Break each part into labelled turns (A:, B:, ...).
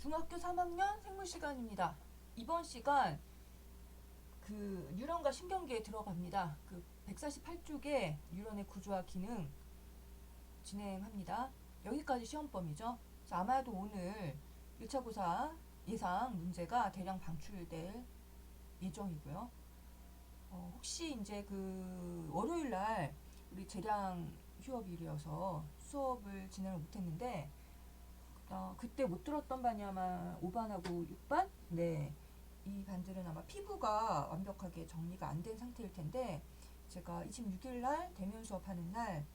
A: 중학교 3학년 생물 시간입니다. 이번 시간 그 뉴런과 신경계에 들어갑니다. 그 148쪽의 뉴런의 구조와 기능 진행합니다. 여기까지 시험범위죠. 아마도 오늘 1차 고사 예상 문제가 대량 방출될 예정이고요. 혹시 이제 그 월요일 날 우리 재량 휴업일이어서 수업을 진행을 못했는데 그때 못 들었던 반이 아마 5반하고 6반? 네. 이 반들은 아마 피부가 완벽하게 정리가 안 된 상태일 텐데 제가 26일 날 대면 수업하는 날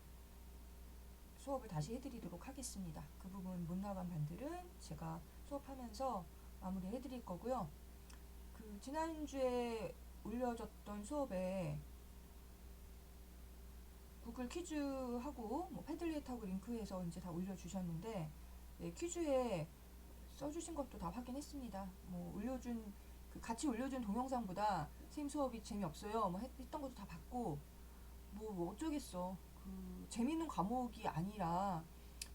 A: 수업을 다시 해드리도록 하겠습니다. 그 부분 못 나간 반들은 제가 수업하면서 마무리 해드릴 거고요. 그 지난주에 올려졌던 수업에 구글 퀴즈하고 뭐 패들릿하고 링크해서 이제 다 올려주셨는데 네, 퀴즈에 써주신 것도 다 확인했습니다. 뭐 같이 올려준 동영상보다 선생님 수업이 재미없어요. 뭐 했던 것도 다 봤고 뭐 어쩌겠어. 그 재미있는 과목이 아니라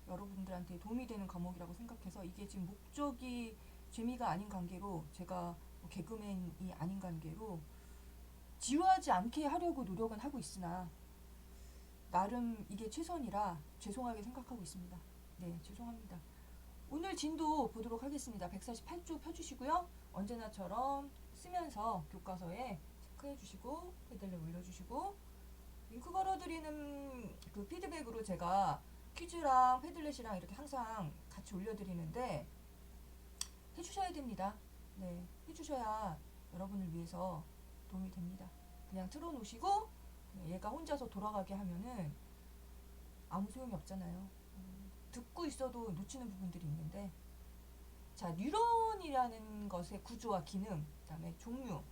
A: 여러분들한테 도움이 되는 과목이라고 생각해서 이게 지금 목적이 재미가 아닌 관계로 제가 뭐 개그맨이 아닌 관계로 지루하지 않게 하려고 노력은 하고 있으나 나름 이게 최선이라 죄송하게 생각하고 있습니다. 네, 죄송합니다. 오늘 진도 보도록 하겠습니다. 148쪽 펴주시고요. 언제나처럼 쓰면서 교과서에 체크해주시고 패들렛 올려주시고 링크 걸어드리는 그 피드백으로 제가 퀴즈랑 패들렛이랑 이렇게 항상 같이 올려드리는데 해주셔야 됩니다. 네, 해주셔야 여러분을 위해서 도움이 됩니다. 그냥 틀어놓으시고 얘가 혼자서 돌아가게 하면은 아무 소용이 없잖아요. 듣고 있어도 놓치는 부분들이 있는데 자, 뉴런이라는 것의 구조와 기능, 그 다음에 종류,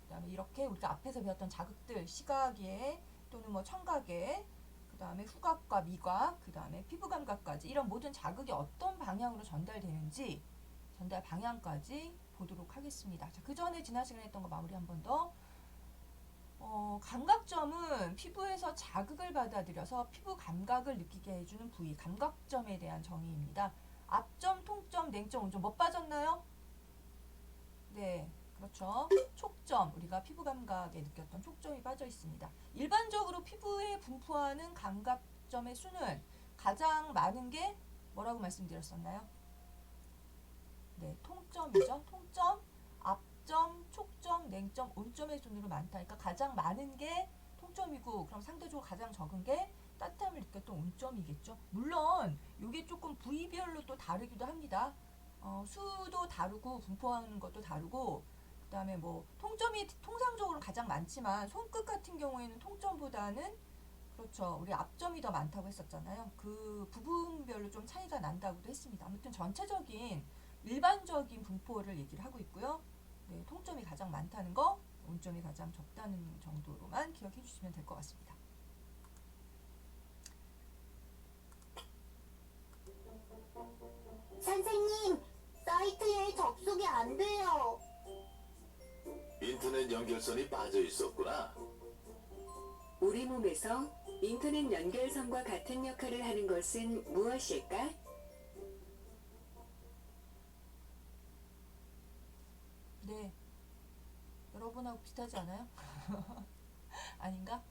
A: 그 다음에 이렇게 우리가 앞에서 배웠던 자극들, 시각에 또는 뭐 청각에 그 다음에 후각과 미각, 그 다음에 피부 감각까지 이런 모든 자극이 어떤 방향으로 전달되는지 전달 방향까지 보도록 하겠습니다. 자, 그 전에 지난 시간에 했던 거 마무리 한 번 더. 감각점은 피부에서 자극을 받아들여서 피부 감각을 느끼게 해주는 부위, 감각점에 대한 정의입니다. 앞점, 통점, 냉점, 온점 뭐 빠졌나요? 네, 그렇죠. 촉점, 우리가 피부 감각에 느꼈던 촉점이 빠져 있습니다. 일반적으로 피부에 분포하는 감각점의 수는 가장 많은 게 뭐라고 말씀드렸었나요? 네, 통점이죠. 통점, 앞점, 촉점, 냉점, 온점의 순으로 많다니까 가장 많은 게 통점이고 그럼 상대적으로 가장 적은 게 따뜻함을 느꼈던 온점이겠죠. 물론 이게 조금 부위별로 또 다르기도 합니다. 수도 다르고 분포하는 것도 다르고 그 다음에 뭐 통점이 통상적으로 가장 많지만 손끝 같은 경우에는 통점보다는 그렇죠. 우리 앞점이 더 많다고 했었잖아요. 그 부분별로 좀 차이가 난다고도 했습니다. 아무튼 전체적인 일반적인 분포를 얘기를 하고 있고요. 네, 통점이 가장 많다는 거, 온점이 가장 적다는 정도로만 기억해 주시면 될 것 같습니다.
B: 선생님, 사이트에 접속이 안 돼요.
C: 인터넷 연결선이 빠져 있었구나.
D: 우리 몸에서 인터넷 연결선과 같은 역할을 하는 것은 무엇일까?
A: 네, 여러분하고 비슷하지 않아요? 아닌가?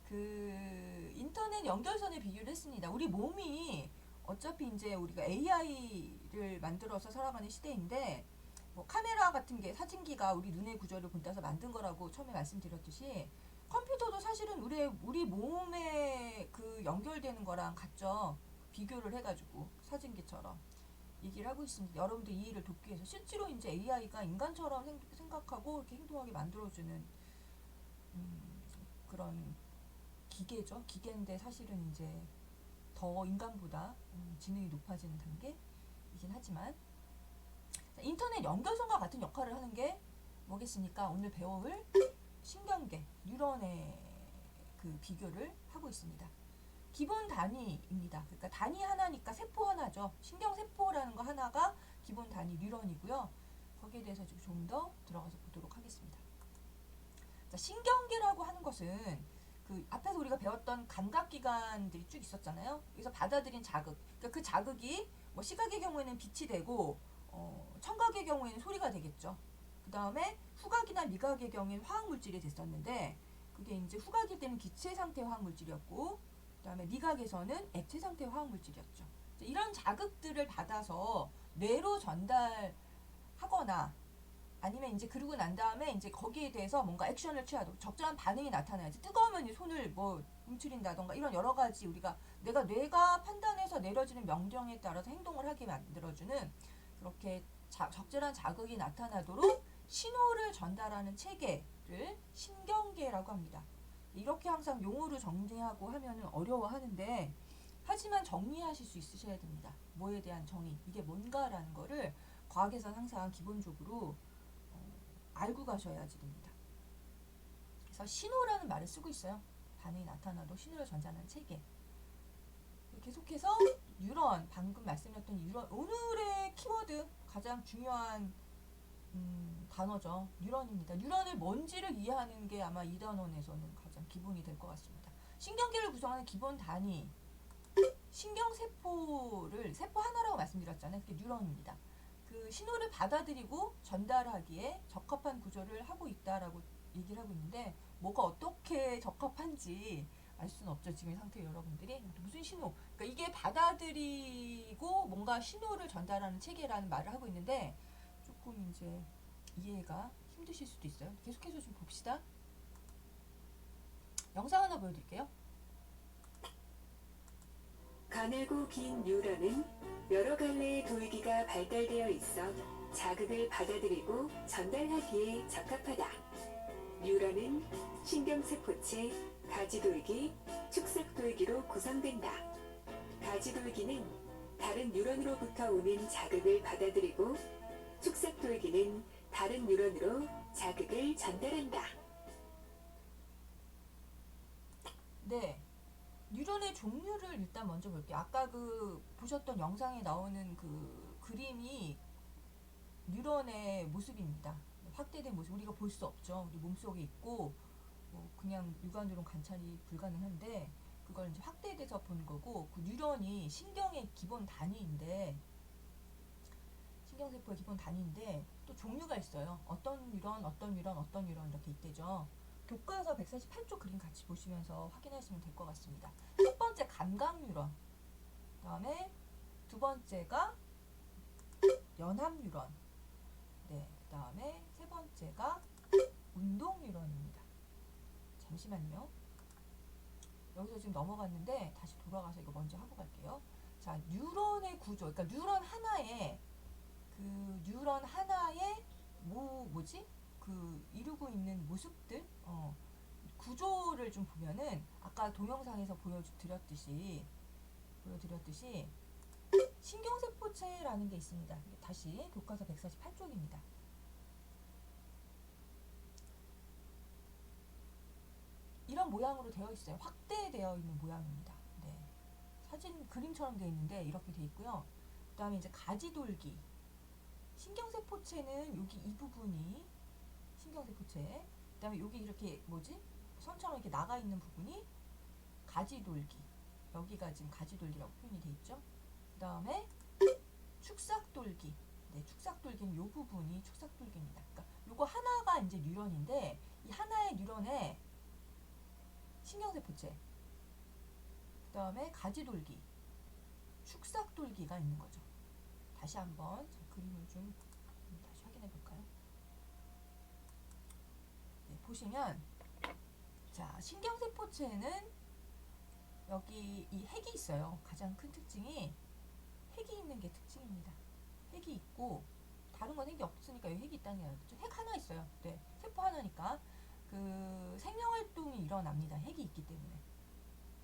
A: 그 인터넷 연결선에 비교를 했습니다. 우리 몸이 어차피 이제 우리가 AI를 만들어서 살아가는 시대인데 뭐 카메라 같은 게 사진기가 우리 눈의 구조를 본따서 만든 거라고 처음에 말씀드렸듯이 컴퓨터도 사실은 우리 몸에 그 연결되는 거랑 같죠. 비교를 해가지고 사진기처럼 얘기를 하고 있습니다. 여러분들 이해를 돕기 위해서 실제로 이제 AI가 인간처럼 생각하고 이렇게 행동하게 만들어주는 그런 기계죠. 기계인데 사실은 이제 더 인간보다 지능이 높아지는 단계이긴 하지만 인터넷 연결선과 같은 역할을 하는 게 뭐겠습니까? 오늘 배울 신경계, 뉴런의 그 비교를 하고 있습니다. 기본 단위입니다. 그러니까 단위 하나니까 세포 하나죠. 신경세포라는 거 하나가 기본 단위 뉴런이고요. 거기에 대해서 좀 더 들어가서 보도록 하겠습니다. 자, 신경계라고 하는 것은 그 앞에서 우리가 배웠던 감각기관들이 쭉 있었잖아요. 여기서 받아들인 자극. 그러니까 그 자극이 뭐 시각의 경우에는 빛이 되고 청각의 경우에는 소리가 되겠죠. 그 다음에 후각이나 미각의 경우에는 화학물질이 됐었는데 그게 이제 후각일 때는 기체 상태 화학물질이었고 그 다음에 미각에서는 액체 상태 화학물질이었죠. 이런 자극들을 받아서 뇌로 전달하거나 아니면 이제 그러고 난 다음에 이제 거기에 대해서 뭔가 액션을 취하도 적절한 반응이 나타나야지. 뜨거우면 이제 손을 뭐 움츠린다던가 이런 여러 가지 우리가 뇌가 판단해서 내려지는 명령에 따라서 행동을 하게 만들어주는 그렇게 적절한 자극이 나타나도록 신호를 전달하는 체계를 신경계라고 합니다. 이렇게 항상 용어로 정리하고 하면은 어려워하는데 하지만 정리하실 수 있으셔야 됩니다. 뭐에 대한 정의, 이게 뭔가라는 거를 과학에서는 항상 기본적으로 알고 가셔야지 됩니다. 그래서 신호라는 말을 쓰고 있어요. 반응이 나타나도 신호를 전달하는 체계. 계속해서 뉴런, 방금 말씀드렸던 뉴런, 오늘의 키워드 가장 중요한 단어죠. 뉴런입니다. 뉴런을 뭔지를 이해하는 게 아마 이 단원에서는 가장 기본이 될 것 같습니다. 신경계를 구성하는 기본 단위, 신경세포를 세포 하나라고 말씀드렸잖아요. 그게 뉴런입니다. 그 신호를 받아들이고 전달하기에 적합한 구조를 하고 있다라고 얘기를 하고 있는데 뭐가 어떻게 적합한지 알 수는 없죠. 지금 상태 여러분들이 무슨 신호? 그러니까 이게 받아들이고 뭔가 신호를 전달하는 체계라는 말을 하고 있는데 조금 이제 이해가 힘드실 수도 있어요. 계속해서 좀 봅시다. 영상 하나 보여드릴게요.
D: 가늘고 긴 뉴런은 여러 갈래의 돌기가 발달되어 있어 자극을 받아들이고 전달하기에 적합하다. 뉴런은 신경세포체, 가지돌기, 축삭돌기로 구성된다. 가지돌기는 다른 뉴런으로부터 오는 자극을 받아들이고 축삭돌기는 다른 뉴런으로 자극을 전달한다.
A: 네. 뉴런의 종류를 일단 먼저 볼게요. 아까 그 보셨던 영상에 나오는 그 그림이 뉴런의 모습입니다. 확대된 모습 우리가 볼 수 없죠. 우리 몸속에 있고 뭐 그냥 육안으로는 관찰이 불가능한데 그걸 이제 확대돼서 본 거고 그 뉴런이 신경의 기본 단위인데 신경세포의 기본 단위인데 또 종류가 있어요. 어떤 뉴런, 어떤 뉴런, 어떤 뉴런 이렇게 있대죠. 교과서 148쪽 그림 같이 보시면서 확인하시면 될 것 같습니다. 첫 번째 감각 뉴런, 그 다음에 두 번째가 연합 뉴런, 네, 그 다음에 세 번째가 운동 뉴런입니다. 잠시만요. 여기서 지금 넘어갔는데 다시 돌아가서 이거 먼저 하고 갈게요. 자, 뉴런의 구조, 그러니까 뉴런 하나에 뭐지? 그 이루고 있는 모습들, 구조를 좀 보면은 아까 동영상에서 보여드렸듯이 신경세포체라는 게 있습니다. 다시 교과서 148쪽입니다. 이런 모양으로 되어 있어요. 확대되어 있는 모양입니다. 네. 사진 그림처럼 되어 있는데 이렇게 되어 있고요. 그 다음에 이제 가지돌기. 신경세포체는 여기 이 부분이 신경세포체. 그 다음에 여기 이렇게 뭐지? 선처럼 이렇게 나가 있는 부분이 가지돌기. 여기가 지금 가지돌기라고 표현이 되어 있죠. 그 다음에 축삭돌기. 네, 축삭돌기는 이 부분이 축삭돌기입니다. 그러니까 요거 하나가 이제 뉴런인데 이 하나의 뉴런에 신경세포체, 그 다음에 가지돌기, 축삭돌기가 있는 거죠. 다시 한번 그림을 좀 다시 확인해 볼까요? 네, 보시면 자, 신경세포체는 여기 이 핵이 있어요. 가장 큰 특징이 핵이 있는 게 특징입니다. 핵이 있고 다른 건 핵이 없으니까 여기 핵이 있다는 게 아니죠. 핵 하나 있어요. 네, 세포 하나니까 그 생명활동이 일어납니다. 핵이 있기 때문에.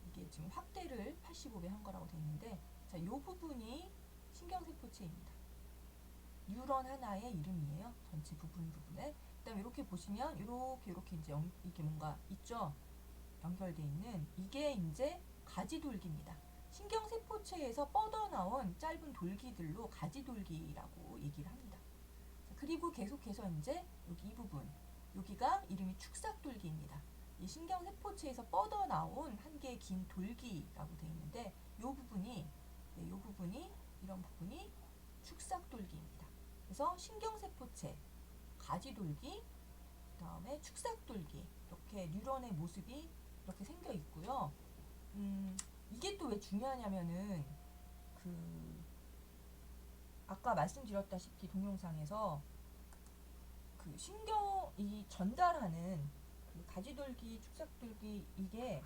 A: 이게 지금 확대를 85배 한 거라고 되어 있는데 자, 이 부분이 신경세포체입니다. 뉴런 하나의 이름이에요. 전체 부분에. 그 다음에 이렇게 보시면 이렇게 이제 이게 뭔가 있죠. 연결되어 있는 이게 이제 가지돌기입니다. 신경세포체에서 뻗어나온 짧은 돌기들로 가지돌기라고 얘기를 합니다. 자, 그리고 계속해서 이제 여기 이 부분, 여기가 이름이 축삭돌기입니다. 이 신경세포체에서 뻗어나온 한 개의 긴 돌기라고 되어 있는데 이 부분이 이런 부분이 축삭돌기입니다. 그래서 신경세포체, 가지돌기, 그 다음에 축삭돌기, 이렇게 뉴런의 모습이 이렇게 생겨 있고요. 이게 또 왜 중요하냐면은 그 아까 말씀드렸다시피 동영상에서 그 신경이 전달하는 그 가지돌기, 축삭돌기 이게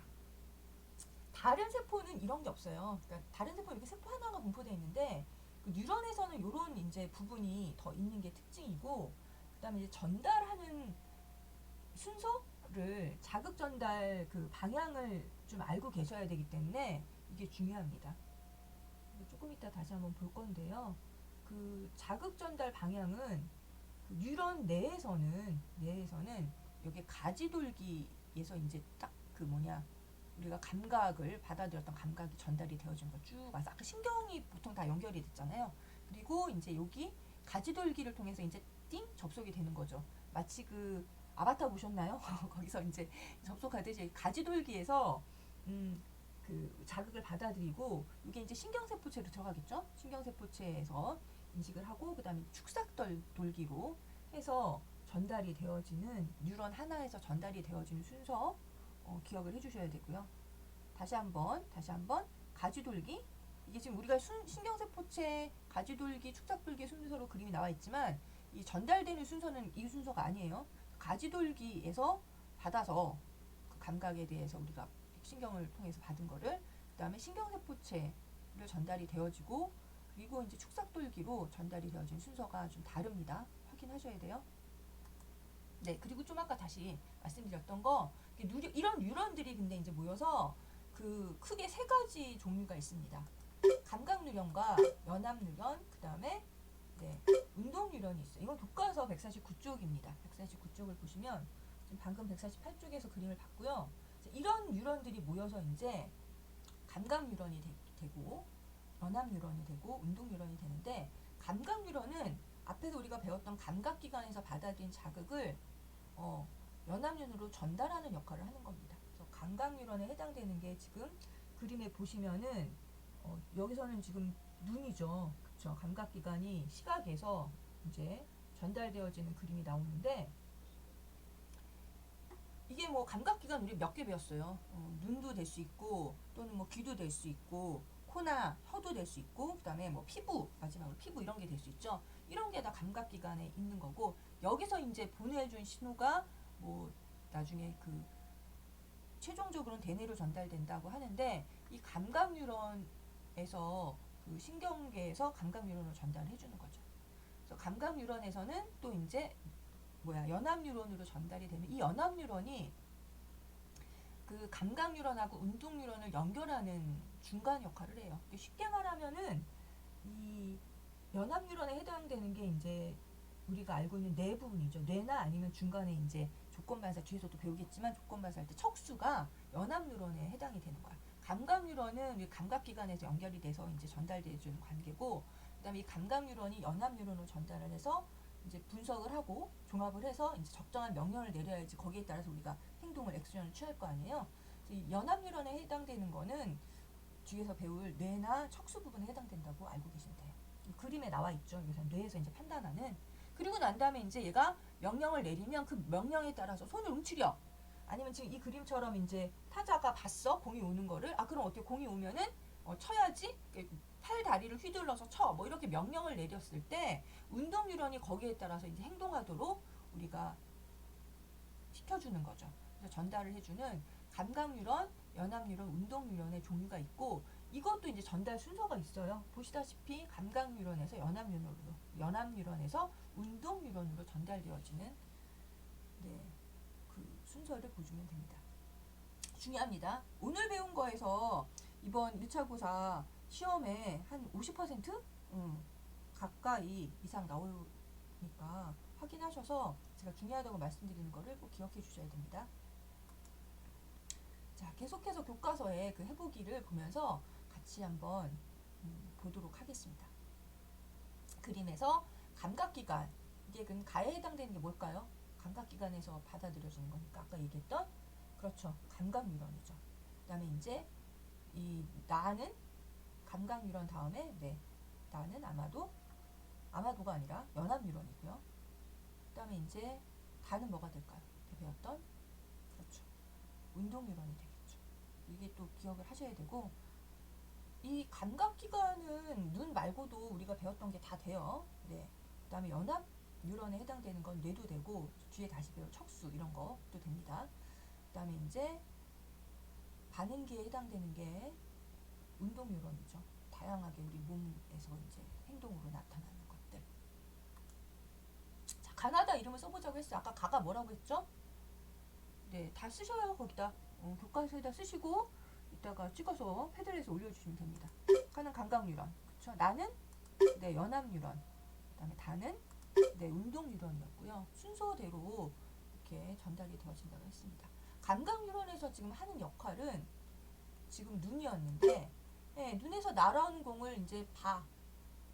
A: 다른 세포는 이런 게 없어요. 그러니까 다른 세포 이렇게 세포 하나가 분포되어 있는데 그 뉴런에서는 이런 이제 부분이 더 있는 게 특징이고, 그다음에 이제 전달하는 순서를 자극 전달 그 방향을 좀 알고 계셔야 되기 때문에 이게 중요합니다. 조금 이따 다시 한번 볼 건데요. 그 자극 전달 방향은 그 뉴런 내에서는 여기 가지돌기에서 이제 딱 그 뭐냐 우리가 감각을 받아들였던 감각이 전달이 되어진 거 쭉 와서 아까 신경이 보통 다 연결이 됐잖아요. 그리고 이제 여기 가지돌기를 통해서 이제 띵 접속이 되는 거죠. 마치 그 아바타 보셨나요? 거기서 이제 접속하듯이 가지돌기에서 그 자극을 받아들이고 이게 이제 신경세포체로 들어가겠죠. 신경세포체에서 인식을 하고 그 다음에 축삭돌기로 해서 전달이 되어지는 뉴런 하나에서 전달이 되어지는 순서 기억을 해주셔야 되고요. 다시 한번 가지돌기, 이게 지금 우리가 신경세포체 가지돌기 축삭돌기 순서로 그림이 나와 있지만 이 전달되는 순서는 이 순서가 아니에요. 가지돌기에서 받아서 그 감각에 대해서 우리가 신경을 통해서 받은 거를 그 다음에 신경세포체를 전달이 되어지고 그리고 이제 축삭돌기로 전달이 되어진 순서가 좀 다릅니다. 확인하셔야 돼요. 네, 그리고 좀 아까 다시 말씀드렸던 거 이런 뉴런들이 근데 이제 모여서 그 크게 세 가지 종류가 있습니다. 감각 뉴런과 연합 뉴런, 그 다음에 네, 운동 뉴런이 있어요. 이건 교과서 149쪽입니다. 149쪽을 보시면 지금 방금 148쪽에서 그림을 봤고요. 이런 뉴런들이 모여서 이제 감각 뉴런이 되고 연합 뉴런이 되고 운동 뉴런이 되는데, 감각 뉴런은 앞에서 우리가 배웠던 감각기관에서 받아들인 자극을 연합 뉴런으로 전달하는 역할을 하는 겁니다. 그래서 감각 뉴런에 해당되는 게 지금 그림에 보시면은 여기서는 지금 눈이죠. 그쵸? 감각기관이 시각에서 이제 전달되어지는 그림이 나오는데, 이게 뭐 감각기관 우리 몇 개 배웠어요. 눈도 될 수 있고 또는 뭐 귀도 될 수 있고 코나 혀도 될 수 있고 그 다음에 뭐 피부, 마지막으로 피부 이런 게 될 수 있죠. 이런 게 다 감각기관에 있는 거고, 여기서 이제 보내준 신호가 뭐 나중에 그 최종적으로는 대뇌로 전달된다고 하는데, 이 감각 뉴런에서 그 신경계에서 감각 뉴런으로 전달을 해주는 거죠. 그래서 감각 뉴런에서는 또 이제 연합 뉴런으로 전달이 되는, 이 연합 뉴런이 그 감각 뉴런하고 운동 뉴런을 연결하는 중간 역할을 해요. 쉽게 말하면은 이 연합 뉴런에 해당되는 게 이제 우리가 알고 있는 뇌 부분이죠. 뇌나 아니면 중간에 이제 조건반사, 뒤에서도 배우겠지만 조건반사할 때 척수가 연합 뉴런에 해당이 되는 거야. 감각 뉴런은 감각기관에서 연결이 돼서 이제 전달되어주는 관계고, 그다음에 이 감각 뉴런이 연합 뉴런으로 전달을 해서 이제 분석을 하고 종합을 해서 이제 적정한 명령을 내려야지 거기에 따라서 우리가 행동을 액션을 취할 거 아니에요. 이 연합 뉴런에 해당되는 거는 뒤에서 배울 뇌나 척수 부분에 해당된다고 알고 계시면 돼요. 그림에 나와 있죠. 여기서 뇌에서 이제 판단하는. 그리고 난 다음에 이제 얘가 명령을 내리면 그 명령에 따라서 손을 움츠려. 아니면 지금 이 그림처럼 이제 타자가 봤어, 공이 오는 거를. 그럼 어떻게, 공이 오면은 쳐야지. 팔 다리를 휘둘러서 쳐. 뭐 이렇게 명령을 내렸을 때 운동 뉴런이 거기에 따라서 이제 행동하도록 우리가 시켜주는 거죠. 그래서 전달을 해주는 감각 뉴런, 연합 뉴런, 운동 뉴런의 종류가 있고, 이것도 이제 전달 순서가 있어요. 보시다시피 감각 뉴런에서 연합 뉴런으로, 연합 뉴런에서 운동 뉴런으로 전달되어지는 그 순서를 보시면 됩니다. 중요합니다. 오늘 배운 거에서 이번 1차고사 시험에 한 50% 가까이 이상 나오니까 확인하셔서 제가 중요하다고 말씀드리는 거를 꼭 기억해 주셔야 됩니다. 자, 계속해서 교과서의 그 해보기를 보면서 같이 한번 보도록 하겠습니다. 그림에서 감각기관, 이게 그 가에 해당되는 게 뭘까요? 감각기관에서 받아들여지는 거니까 아까 얘기했던, 그렇죠, 감각 뉴런이죠. 그 다음에 이제 이 나는 감각 뉴런 다음에 나는 아마도 아마도가 아니라 연합 뉴런이고요. 그다음에 이제 다는 뭐가 될까요? 배웠던 그렇죠. 운동 뉴런이 되겠죠. 이게 또 기억을 하셔야 되고 이 감각기관은 눈 말고도 우리가 배웠던 게 다 돼요. 네. 그다음에 연합 뉴런에 해당되는 건 뇌도 되고 뒤에 다시 배울 척수 이런 것도 됩니다. 그다음에 이제 반응기에 해당되는 게 운동 뉴런이죠. 다양하게 우리 몸에서 이제 행동으로 나타나는 것들. 자, 가나다 이름을 써보자고 했어요. 아까 가가 뭐라고 했죠? 네, 다 쓰셔요. 거기다 교과서에다 쓰시고 이따가 찍어서 패들렛에 올려주시면 됩니다. 가는 감각 뉴런, 그렇죠? 나는 네 연합 뉴런, 그다음에 다는 네 운동 뉴런이었고요. 순서대로 이렇게 전달이 되어진다고 했습니다. 감각 뉴런에서 지금 하는 역할은 지금 눈이었는데 네, 눈에서 날아오는 공을 이제 봐.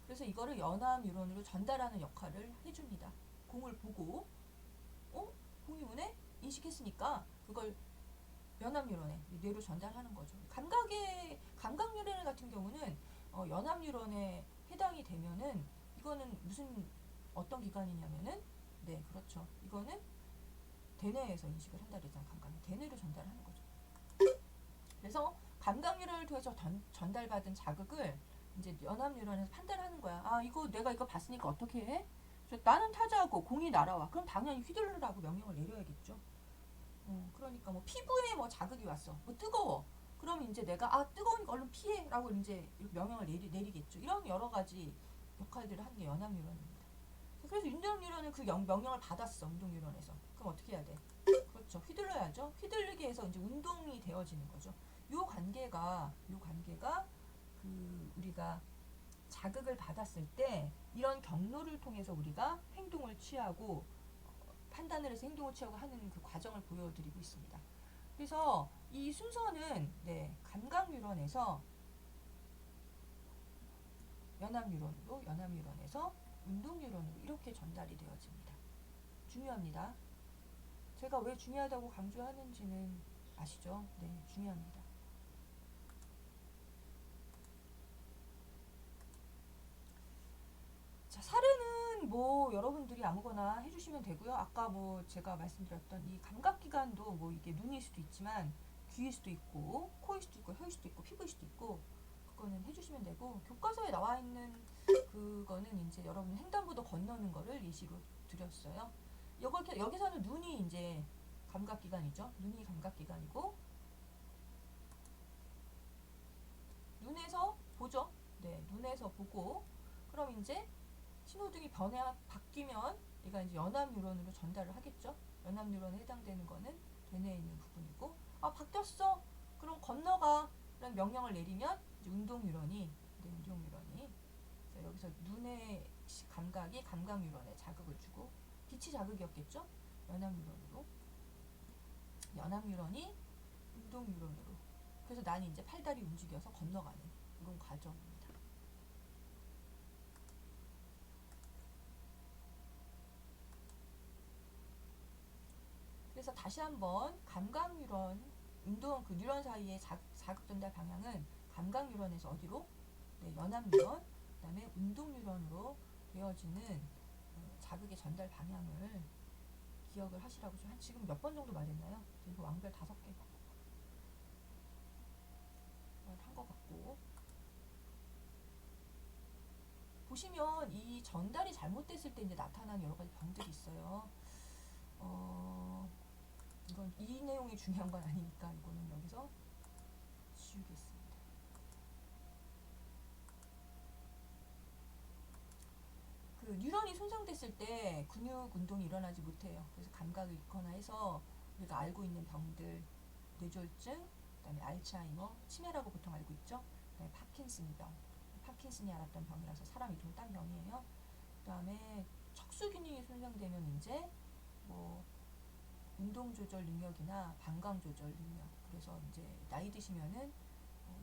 A: 그래서 이거를 연합 뉴런으로 전달하는 역할을 해줍니다. 공을 보고 공이 오네? 인식했으니까 그걸 연합 뉴런에 뇌로 전달하는 거죠. 감각 뉴런 같은 경우는 연합 뉴런에 해당이 되면은 이거는 무슨 어떤 기관이냐면은 네 그렇죠. 이거는 대뇌에서 인식을 한다 그랬잖아요. 감각이 대뇌로 전달하는 거죠. 그래서 감각 뉴런을 통해서 전달받은 자극을 이제 연합 뉴런에서 판단하는 거야. 아 이거 내가 이거 봤으니까 어떻게 해? 나는 타자하고 공이 날아와. 그럼 당연히 휘둘르라고 명령을 내려야겠죠. 그러니까 뭐 피부에 뭐 자극이 왔어. 뭐 뜨거워. 그럼 이제 내가 뜨거우니까 얼른 피해라고 이제 명령을 내리겠죠. 이런 여러 가지 역할들을 하는 게 연합 뉴런입니다. 그래서 운동 뉴런은 그 명령을 받았어. 운동 뉴런에서. 그럼 어떻게 해야 돼? 그렇죠. 휘둘러야죠. 휘둘리게 해서 이제 운동이 되어지는 거죠. 요 관계가 그 우리가 자극을 받았을 때 이런 경로를 통해서 우리가 행동을 취하고 판단을 해서 행동을 취하고 하는 그 과정을 보여드리고 있습니다. 그래서 이 순서는 네, 감각 뉴런에서 연합 뉴런에서 운동 뉴런으로 이렇게 전달이 되어집니다. 중요합니다. 제가 왜 중요하다고 강조하는지는 아시죠? 네, 중요합니다. 자, 사례는 뭐 여러분들이 아무거나 해주시면 되고요. 아까 뭐 제가 말씀드렸던 이 감각기관도 뭐 이게 눈일 수도 있지만 귀일 수도 있고 코일 수도 있고 혀일 수도 있고 피부일 수도 있고 그거는 해주시면 되고 교과서에 나와 있는 그거는 이제 여러분 횡단보도 건너는 거를 예시로 드렸어요. 여기서는 눈이 이제 감각기관이죠. 눈이 감각기관이고 눈에서 보죠. 네, 눈에서 보고 그럼 이제 신호등이 바뀌면 얘가 이제 연합 뉴런으로 전달을 하겠죠. 연합 뉴런에 해당되는 거는 대뇌에 있는 부분이고 바뀌었어. 그럼 건너가. 라는 명령을 내리면 이제 운동 뉴런이 그래서 여기서 눈의 감각이 감각 뉴런에 자극을 주고 빛이 자극이었겠죠. 연합 뉴런이 운동 뉴런으로 그래서 나는 이제 팔다리 움직여서 건너가는 이런 과정입니다. 그래서 다시 한번 감각 뉴런, 운동 그 뉴런 사이의 자극 전달 방향은 감각 뉴런에서 어디로? 네, 연합 뉴런, 그다음에 운동 뉴런으로 되어지는 자극의 전달 방향을 기억을 하시라고 지금 몇 번 정도 말했나요? 이거 왕별 5개 한 것 같고 보시면 이 전달이 잘못됐을 때 이제 나타나는 여러 가지 병들이 있어요. 이건 이 내용이 중요한 건 아니니까 이거는 여기서 지우겠습니다. 그 뉴런이 손상됐을 때 근육 운동이 일어나지 못해요. 그래서 감각을 잃거나 해서 우리가 알고 있는 병들 뇌졸중, 그다음에 알츠하이머, 치매라고 보통 알고 있죠. 그다음에 파킨슨이 앓았던 병이라서 사람 이름을 딴 병이에요. 그다음에 척수 기능이 손상되면 이제 뭐 운동 조절 능력이나 방광 조절 능력. 그래서 이제 나이 드시면은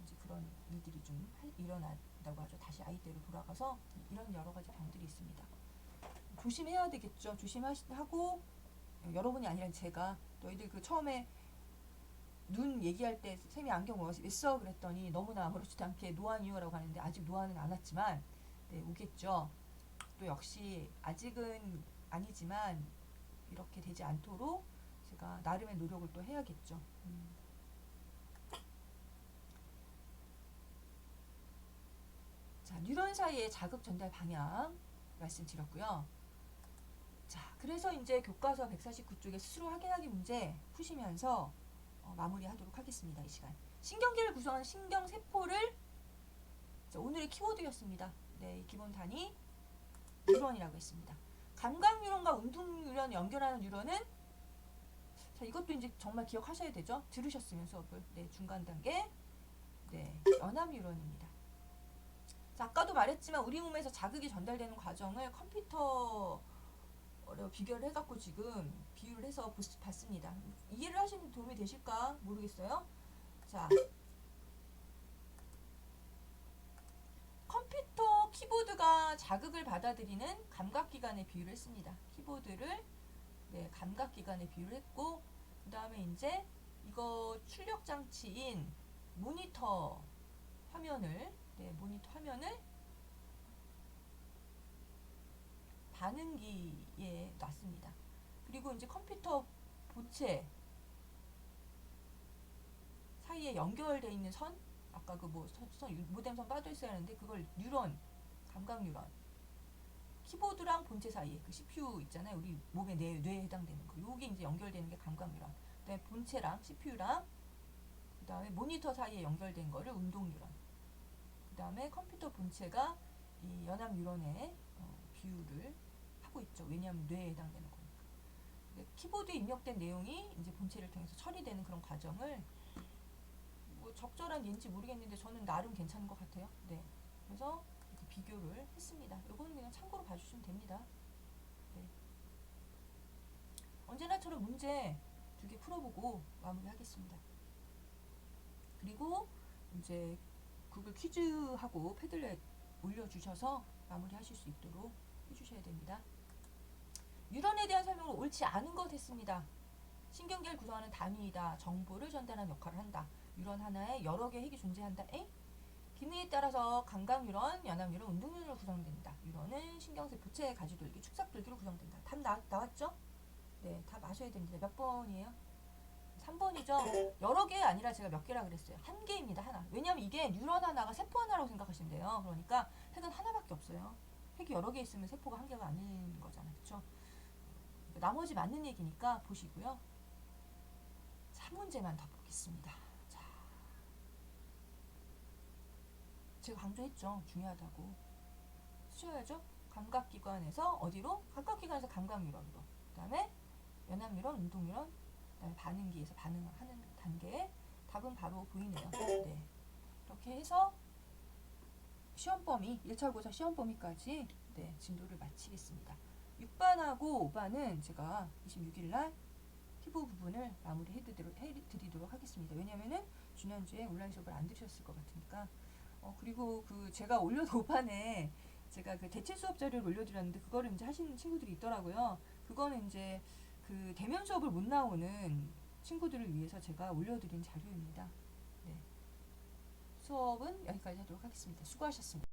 A: 이제 그런 일들이 좀 일어난다고 하죠. 다시 아이때로 돌아가서 이런 여러 가지 병들이 있습니다. 조심해야 되겠죠. 조심하고 여러분이 아니라 제가 너희들 그 처음에 눈 얘기할 때 쌤이 안경 뭐 있어 그랬더니 너무나 아무렇지도 않게 노안 이유라고 하는데 아직 노안은 안 왔지만 네, 오겠죠. 것도 역시 아직은 아니지만 이렇게 되지 않도록 제가 나름의 노력을 또 해야겠죠. 자, 뉴런 사이의 자극 전달 방향 말씀드렸고요. 자, 그래서 이제 교과서 149쪽에 스스로 확인하기 문제 푸시면서 마무리하도록 하겠습니다. 이 시간. 신경계를 구성하는 신경세포를, 자, 오늘의 키워드였습니다. 네, 이 기본 단위 뉴런이라고 했습니다. 감각 뉴런과 운동 뉴런을 연결하는 뉴런은, 자, 이것도 이제 정말 기억하셔야 되죠. 들으셨으면 수업을. 네, 중간 단계. 네, 연합 뉴런입니다. 자, 아까도 말했지만 우리 몸에서 자극이 전달되는 과정을 컴퓨터로 비교를 해갖고 지금 비유를 해서 봤습니다. 이해를 하시는 데 도움이 되실까 모르겠어요. 자, 컴퓨터 키보드가 자극을 받아들이는 감각기관에 비유를 했습니다. 키보드를, 네, 감각기관에 비유를 했고, 그 다음에 이제 이거 출력 장치인 모니터 화면을, 네, 모니터 화면을 반응기에 놨습니다. 그리고 이제 컴퓨터 본체 사이에 연결되어 있는 선, 아까 그 모뎀선 빠져 있어야 하는데 그걸 뉴런, 감각 뉴런, 키보드랑 본체 사이에 그 CPU 있잖아요. 우리 몸의 뇌에 해당되는 거. 요게 이제 연결되는 게 감각 뉴런. 그다음에 본체랑 CPU랑 그다음에 모니터 사이에 연결된 거를 운동 뉴런. 그다음에 컴퓨터 본체가 이 연합 뉴런에 비유를 하고 있죠. 왜냐하면 뇌에 해당되는 거니까. 키보드에 입력된 내용이 이제 본체를 통해서 처리되는 그런 과정을, 뭐 적절한 예인지 모르겠는데 저는 나름 괜찮은 것 같아요. 네, 그래서 이렇게 비교를 했습니다. 이거는 그냥 참고로 봐주시면 됩니다. 네. 언제나처럼 문제 2개 풀어보고 마무리하겠습니다. 그리고 이제 구글 퀴즈하고 패들렛 올려주셔서 마무리하실 수 있도록 해주셔야 됩니다. 뉴런에 대한 설명을 옳지 않은 것 했습니다. 신경계를 구성하는 단위이다. 정보를 전달하는 역할을 한다. 뉴런 하나에 여러 개의 핵이 존재한다. 기능에 따라서 감각 뉴런, 연합 뉴런, 운동 뉴런으로 구성된다. 뉴런은 신경세포체, 가지돌기, 축삭돌기로 구성된다. 답 나왔죠? 네, 답 아셔야 됩니다. 몇 번이에요? 3번이죠? 여러 개 아니라 제가 몇 개라 그랬어요. 한 개입니다. 하나. 왜냐면 이게 뉴런 하나가 세포 하나라고 생각하시면 돼요. 그러니까 핵은 하나밖에 없어요. 핵이 여러 개 있으면 세포가 한 개가 아닌 거잖아요. 그쵸? 나머지 맞는 얘기니까 보시고요. 자, 한 문제만 더 보겠습니다. 자, 제가 강조했죠. 중요하다고. 쓰셔야죠. 감각기관에서 어디로? 감각기관에서 감각 뉴런으로. 그 다음에 연합 뉴런, 운동 뉴런, 그 다음에 반응기에서 반응하는 단계. 답은 바로 보이네요. 네. 이렇게 해서 시험 범위, 1차 고사 시험 범위까지, 네, 진도를 마치겠습니다. 6반하고 5반은 제가 26일날 피부 부분을 마무리해 드리도록 하겠습니다. 왜냐면은 지난주에 온라인 수업을 안 들으셨을 것 같으니까. 그리고 그 제가 올려놓은 5반에 제가 그 대체 수업 자료를 올려드렸는데 그거를 이제 하시는 친구들이 있더라고요. 그거는 이제 그 대면 수업을 못 나오는 친구들을 위해서 제가 올려드린 자료입니다. 네. 수업은 여기까지 하도록 하겠습니다. 수고하셨습니다.